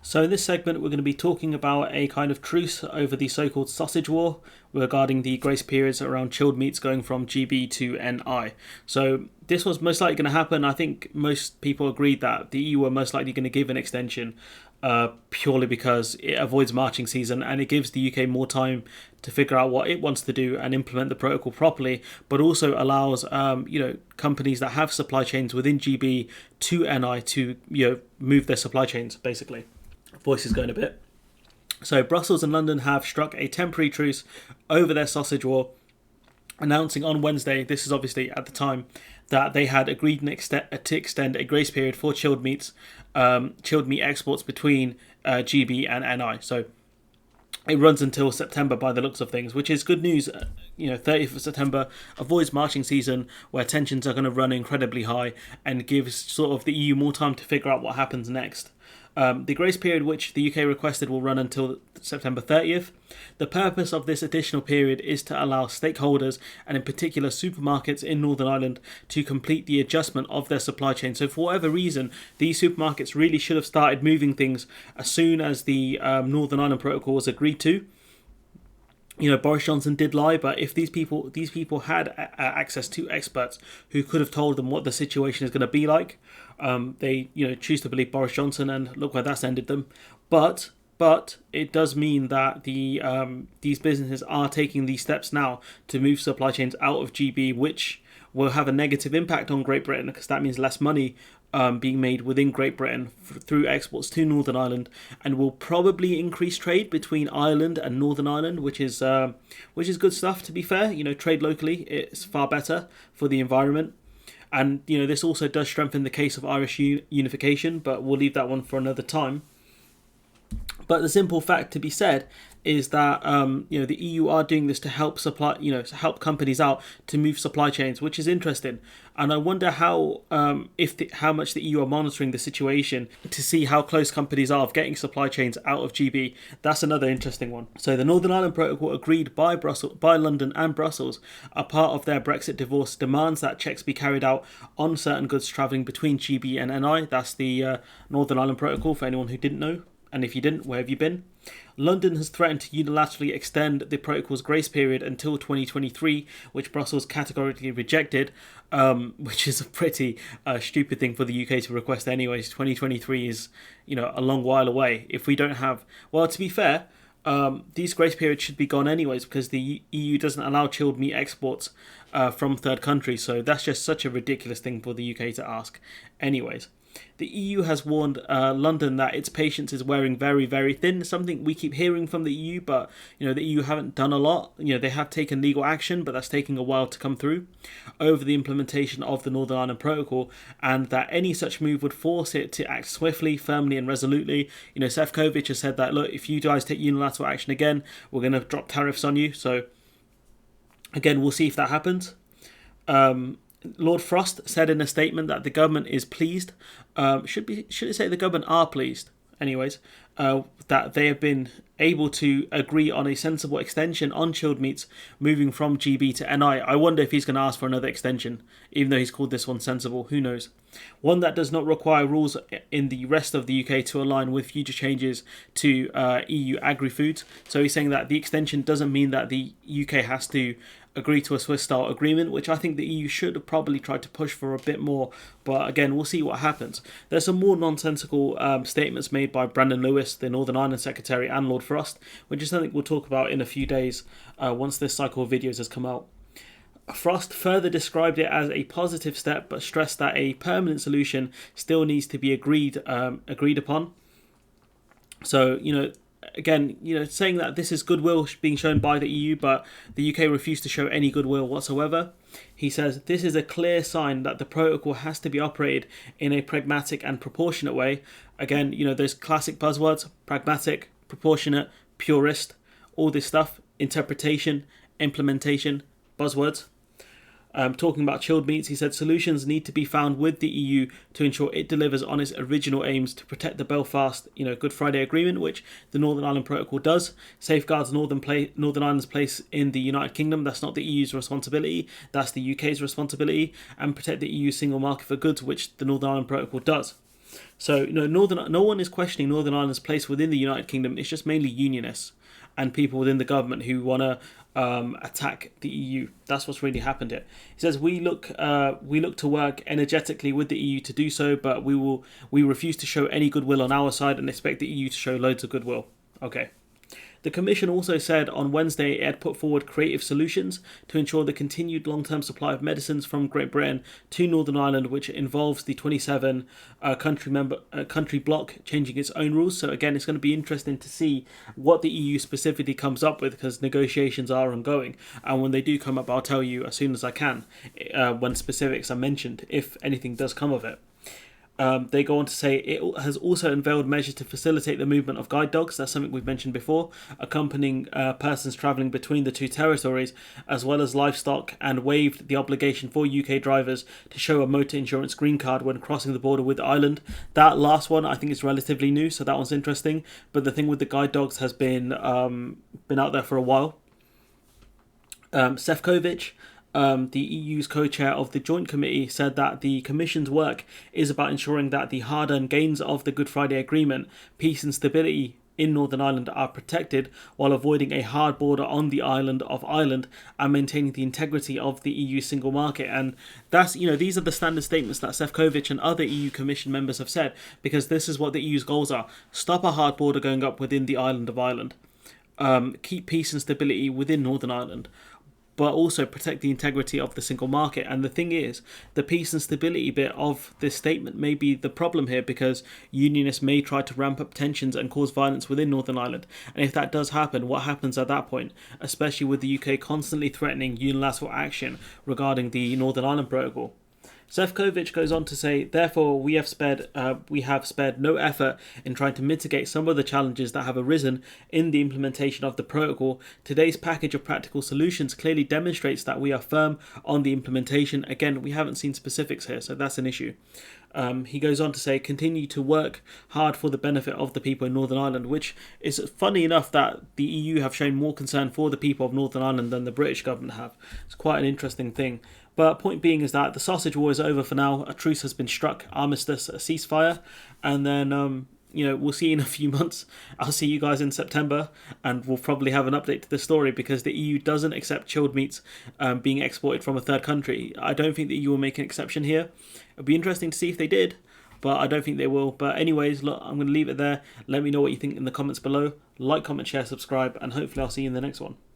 So in this segment, we're going to be talking about a kind of truce over the so-called sausage war regarding the grace periods around chilled meats going from GB to NI. So this was most likely going to happen. I think most people agreed that the EU were most likely going to give an extension purely because it avoids marching season and it gives the UK more time to figure out what it wants to do and implement the protocol properly, but also allows companies that have supply chains within GB to NI to move their supply chains basically. Voice is going a bit. So Brussels and London have struck a temporary truce over their sausage war, announcing on Wednesday, this is obviously at the time, that they had agreed to extend a grace period for chilled meat exports between GB and NI. So it runs until September by the looks of things, which is good news. 30th of September avoids marching season where tensions are going to run incredibly high and gives sort of the EU more time to figure out what happens next. The grace period which the UK requested will run until September 30th. The purpose of this additional period is to allow stakeholders, and in particular supermarkets in Northern Ireland, to complete the adjustment of their supply chain. So for whatever reason, these supermarkets really should have started moving things as soon as the Northern Ireland Protocol was agreed to. Boris Johnson did lie, but if these people had access to experts who could have told them what the situation is going to be like, they choose to believe Boris Johnson, and look where that's ended them. But it does mean that these businesses are taking these steps now to move supply chains out of GB, which will have a negative impact on Great Britain because that means less money being made within Great Britain through exports to Northern Ireland, and will probably increase trade between Ireland and Northern Ireland, which is good stuff. To be fair, trade locally it's far better for the environment, and this also does strengthen the case of Irish unification. But we'll leave that one for another time. But the simple fact to be said is that the EU are doing this to help help companies out to move supply chains, which is interesting. And I wonder how much the EU are monitoring the situation to see how close companies are of getting supply chains out of GB. That's another interesting one. So the Northern Ireland Protocol, agreed by London and Brussels, a part of their Brexit divorce, demands that checks be carried out on certain goods travelling between GB and NI. That's the Northern Ireland Protocol, for anyone who didn't know. And if you didn't, where have you been? London has threatened to unilaterally extend the protocol's grace period until 2023, which Brussels categorically rejected, which is a pretty stupid thing for the UK to request anyways. 2023 is, a long while away. If we don't have... Well, to be fair, these grace periods should be gone anyways because the EU doesn't allow chilled meat exports from third countries. So that's just such a ridiculous thing for the UK to ask anyways. The EU has warned London that its patience is wearing very, very thin. Something we keep hearing from the EU, but the EU haven't done a lot. They have taken legal action, but that's taking a while to come through over the implementation of the Northern Ireland Protocol, and that any such move would force it to act swiftly, firmly, and resolutely. Sefcovic has said that, look, if you guys take unilateral action again, we're going to drop tariffs on you. So again, we'll see if that happens. Lord Frost said in a statement that the government is pleased. Should it say the government are pleased? Anyways, that they have been able to agree on a sensible extension on chilled meats moving from GB to NI. I wonder if he's going to ask for another extension, even though he's called this one sensible. Who knows? One that does not require rules in the rest of the UK to align with future changes to EU agri-foods. So he's saying that the extension doesn't mean that the UK has to agree to a Swiss-style agreement, which I think the EU should have probably tried to push for a bit more. But again, we'll see what happens. There's some more nonsensical statements made by Brandon Lewis, the Northern Ireland Secretary, and Lord Frost, which is something we'll talk about in a few days once this cycle of videos has come out. Frost further described it as a positive step, but stressed that a permanent solution still needs to be agreed upon. So, again, saying that this is goodwill being shown by the EU, but the UK refused to show any goodwill whatsoever. He says this is a clear sign that the protocol has to be operated in a pragmatic and proportionate way. Again, those classic buzzwords: pragmatic, proportionate, purist, all this stuff, interpretation, implementation, buzzwords. Talking about chilled meats, he said solutions need to be found with the EU to ensure it delivers on its original aims to protect the Belfast, Good Friday Agreement, which the Northern Ireland Protocol does, safeguards Northern Ireland's place in the United Kingdom. That's not the EU's responsibility, that's the UK's responsibility, and protect the EU single market for goods, which the Northern Ireland Protocol does. So no one is questioning Northern Ireland's place within the United Kingdom. It's just mainly unionists and people within the government who want to attack the EU. That's what's really happened here. He says we look to work energetically with the EU to do so, but we refuse to show any goodwill on our side and expect the EU to show loads of goodwill. Okay. The Commission also said on Wednesday it had put forward creative solutions to ensure the continued long-term supply of medicines from Great Britain to Northern Ireland, which involves the 27 country bloc changing its own rules. So again, it's going to be interesting to see what the EU specifically comes up with, because negotiations are ongoing. And when they do come up, I'll tell you as soon as I can when specifics are mentioned, if anything does come of it. They go on to say it has also unveiled measures to facilitate the movement of guide dogs. That's something we've mentioned before, accompanying persons travelling between the two territories, as well as livestock, and waived the obligation for UK drivers to show a motor insurance green card when crossing the border with Ireland. That last one I think is relatively new, so that one's interesting. But the thing with the guide dogs has been out there for a while. Sefcovic, the EU's co-chair of the Joint Committee, said that the Commission's work is about ensuring that the hard-earned gains of the Good Friday Agreement, peace and stability in Northern Ireland are protected, while avoiding a hard border on the island of Ireland and maintaining the integrity of the EU single market. And that's, these are the standard statements that Sefcovic and other EU Commission members have said, because this is what the EU's goals are. Stop a hard border going up within the island of Ireland. Keep peace and stability within Northern Ireland, but also protect the integrity of the single market. And the thing is, the peace and stability bit of this statement may be the problem here, because unionists may try to ramp up tensions and cause violence within Northern Ireland. And if that does happen, what happens at that point, especially with the UK constantly threatening unilateral action regarding the Northern Ireland Protocol? Sefcovic goes on to say, therefore, we have spared no effort in trying to mitigate some of the challenges that have arisen in the implementation of the protocol. Today's package of practical solutions clearly demonstrates that we are firm on the implementation. Again, we haven't seen specifics here, so that's an issue. He goes on to say, continue to work hard for the benefit of the people in Northern Ireland, which is funny enough that the EU have shown more concern for the people of Northern Ireland than the British government have. It's quite an interesting thing. But point being is that the sausage war is over for now. A truce has been struck, armistice, a ceasefire, and then we'll see in a few months. I'll see you guys in September, and we'll probably have an update to the story, because the EU doesn't accept chilled meats being exported from a third country. I don't think the EU will make an exception here. It'll be interesting to see if they did, but I don't think they will. But anyways, look, I'm going to leave it there. Let me know what you think in the comments below. Like, comment, share, subscribe, and hopefully I'll see you in the next one.